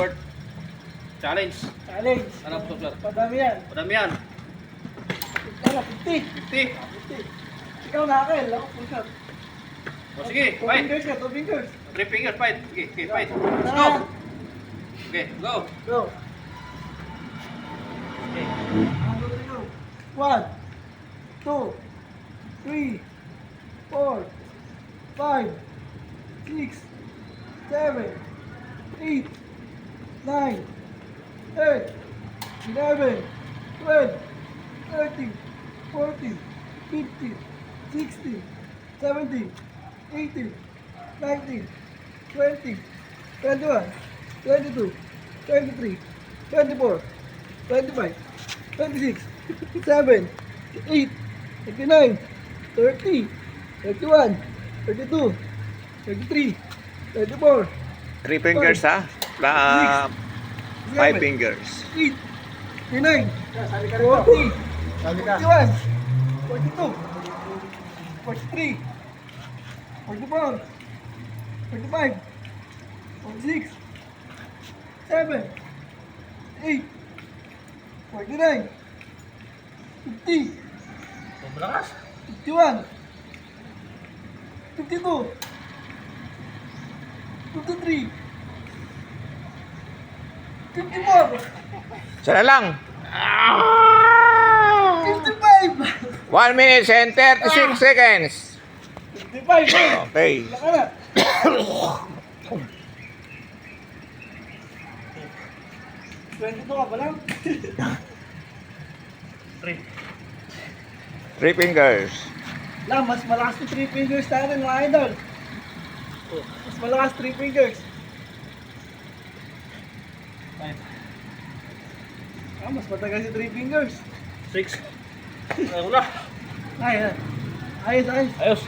Robert. Challenge. Challenge. Ano po, sir? Padami yan. Madami yan. Ano, 50. 50. 50. Ikaw nakakail. Ako full shot. O sige, 2 fight. fingers ka, 2 fingers. 3 fingers, fight. Sige, okay, fight. Let's go. Tara. Okay, go. Go. Okay. Go. 1, 2, 3, 4, 5, 6, 7, 8, 9, 10, 11, 12, 13, 14, 15, 16, 17, 18, 19, 20, 21, 22, 23, 24, 25, 26, 7, 8, 29, 30, 31, 32, 33, 34, 3 fingers ha? 5 fingers. 8, 39, 40, 41, 42, 43, 44, 45, 46, 7, 8, 49, 50, Sobrakas. 51, 52, 53, 54, Sana lang. 55, 1 minute and 36 seconds. 55, Okay. Laka na. Twenty-two ka pa lang? 3. 3 fingers. Lang, mas malakas yung 3 fingers natin mga idol. Mas malakas 3 fingers. 5. Mas matagal yung 3 fingers. 6. Ayaw na. Ay, ayos, ayos. Ayos.